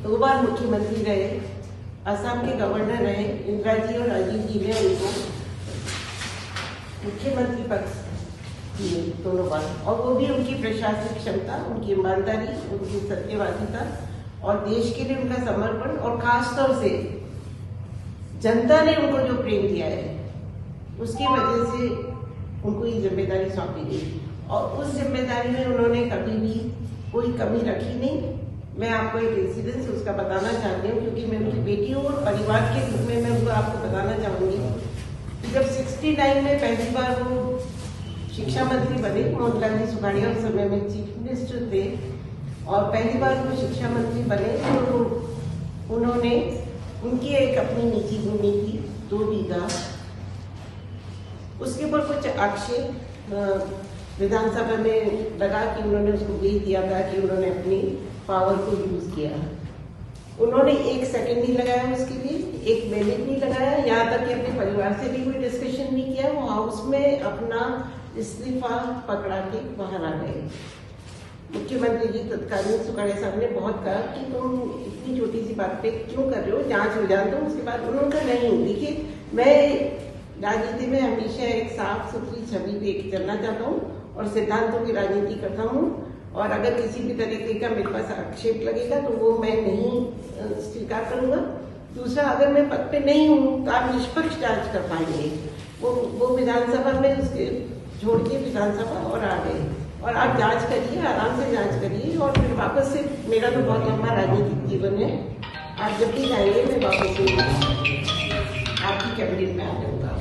2 बार मुख्यमंत्री रहे, असम के गवर्नर रहे। इंदिरा जी और राजीव जी ने उनको मुख्यमंत्री पद दिए दोनों बार, और वो भी उनकी प्रशासनिक क्षमता, उनकी ईमानदारी, उनकी सत्यवादिता और देश के लिए उनका समर्पण, और खासतौर से जनता ने उनको जो प्रेम दिया है उसकी वजह से उनको ये जिम्मेदारी सौंपी गई, और उस जिम्मेदारी में उन्होंने कभी भी कोई कमी रखी नहीं। मैं आपको एक इंसिडेंस उसका बताना चाहती हूँ, क्योंकि मैं उनकी बेटी हूँ और परिवार के रूप में मैं उनको आपको बताना चाहूँगी कि जब 69 में पहली बार वो शिक्षा मंत्री बने, मोहनलाल जी सुखाड़िया उस समय में चीफ मिनिस्टर थे, और पहली बार वो शिक्षा मंत्री बने तो उन्होंने उनकी एक अपनी निजी भूमि थी 2 बीघा, उसके ऊपर कुछ आक्षेप विधानसभा में लगा कि उन्होंने उसको बेच दिया था, कि उन्होंने अपनी पावर को यूज किया। उन्होंने 1 सेकंड नहीं लगाया उसके लिए, 1 मिनट नहीं लगाया, यहाँ तक कि अपने परिवार से भी कोई डिस्कशन नहीं किया। वो हाउस में अपना इस्तीफा पकड़ा के बाहर आ गए। मुख्यमंत्री जी तत्कालीन सुखाड़िया साहब ने बहुत कहा कि तुम इतनी छोटी सी बात पे क्यों कर रहे हो, जांच हो जाए। तो उसके बाद उन्होंने कहा नहीं, देखिए मैं राजनीति में हमेशा एक साफ सुथरी छवि लेके चलना चाहता हूँ और सिद्धांतों की राजनीति करता हूँ, और अगर किसी भी तरीके का मेरे पास आक्षेप लगेगा तो वो मैं नहीं स्वीकार करूंगा। दूसरा, अगर मैं पद पे नहीं हूँ तो आप निष्पक्ष जांच कर पाएंगे। वो विधानसभा में उसके छोड़ के विधानसभा और आ गए, और आप जांच करिए, आराम से जांच करिए, और फिर वापस से, मेरा तो बहुत लंबा राजनीतिक जीवन है, आप जब भी जाएंगे मैं वापस से आपकी कैबिनेट में आ जाऊंगा।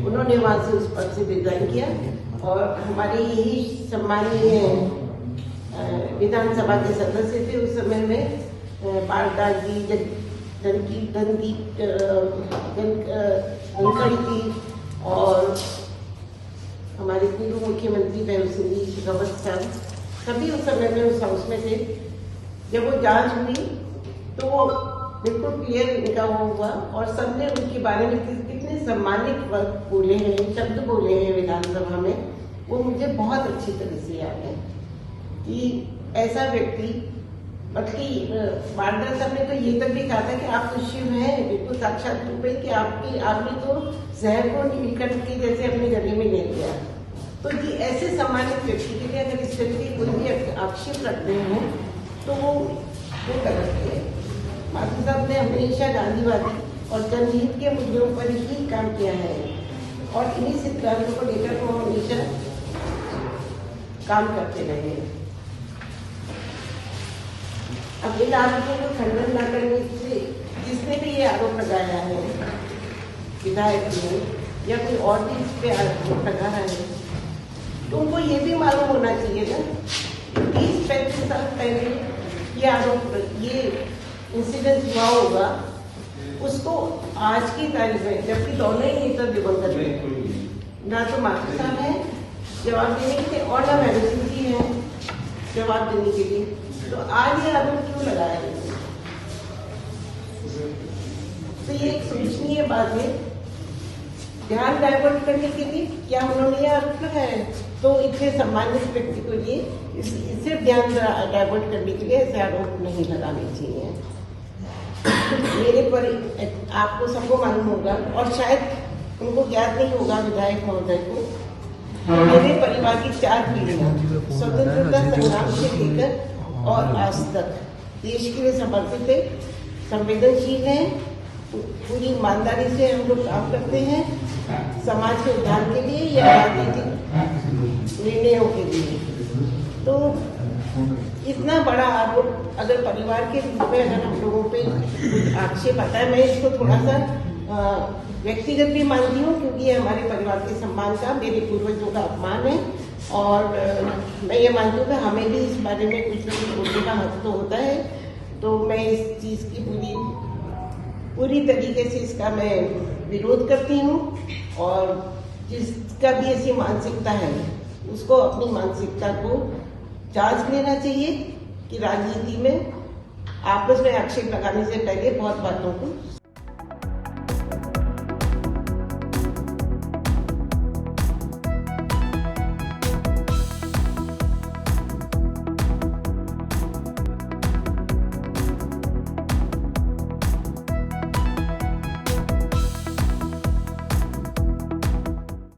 उन्होंने वहां से उस पद से रिजाइन किया, और हमारे यही सम्मानीय विधानसभा के सदस्य थे उस समय में, बालदास जी, धनदीप धनखड़ जी, और हमारे पूर्व मुख्यमंत्री बेहू सिंह जी, शेखावत साहब, सभी उस समय में उस हाउस में थे। जब वो जांच हुई तो वो बिल्कुल क्लियर इनका वो हुआ, और सबने उनके बारे में कितने सम्मानित वर्ड बोले हैं, शब्द बोले हैं विधानसभा में, वो मुझे बहुत अच्छी तरह से याद है कि ऐसा व्यक्ति, बल्कि बालदास साहब ने तो ये तक भी कहा था कि आप तो शिव हैं, बिल्कुल साक्षात रूप है, कि आपने तो जहर को नीलकंठ के जैसे अपने गले में ले लिया। तो ये ऐसे सम्मानित व्यक्ति के लिए अगर इस तरह के कोई भी आक्षेप रखते हैं तो वो गलत है। माधव साहब ने हमेशा गांधीवादी और जनहित के मुद्दों पर ही काम किया है, और इन्हीं सिद्धांतों को लेकर वो हमेशा काम करते रहे। अब इन आरोपों को खंडन न करने से जिसने भी ये आरोप लगाया है, विधायक ने या कोई और भी इस पे आरोप लगा रहा है, तो उनको ये भी मालूम होना चाहिए ना 30-35 साल पहले ये आरोप, ये इंसिडेंट हुआ होगा, उसको आज की तारीख में, जबकि दोनों ही नेता दिवंगत हैं, ना तो माधव साहब है जवाब देने के लिए, और ना बेहू सिंह जी है जवाब देने के लिए, तो आज ये आरोप क्यों लगाया है? तो ये एक सोचनीय बात है। ध्यान डाइवर्ट करने के लिए क्या उन्होंने ये आरोप लगाया है? तो इतने सम्मानित व्यक्ति को ये सिर्फ ध्यान डाइवर्ट करने के लिए ऐसे आरोप नहीं लगाने चाहिए। मेरे पर आपको सबको मालूम होगा, और शायद उनको ज्ञात नहीं होगा विधायक महोदय को, मेरे परिवार की 4 पीढ़ियां स्वतंत्रता संग्राम से लेकर और आज तक देश के लिए समर्पित है, संवेदनशील है, पूरी ईमानदारी से हम लोग काम करते हैं, समाज के उद्धार के लिए या राजनीतिक निर्णयों के लिए। तो इतना बड़ा आरोप अगर परिवार के रूप में अगर हम लोगों पे आक्षेप आता है, मैं इसको थोड़ा सा व्यक्तिगत भी मानती हूँ, क्योंकि ये हमारे परिवार के सम्मान का, मेरे पूर्वजों का अपमान है, और मैं ये मानती हूँ कि हमें भी इस बारे में कुछ ना कुछ बोलने का हक तो होता है। तो मैं इस चीज़ की पूरी तरीके से इसका मैं विरोध करती हूँ, और जिसका भी ऐसी मानसिकता है उसको अपनी मानसिकता को जांच लेना चाहिए कि राजनीति में आपस में आक्षेप लगाने से पहले बहुत बातों को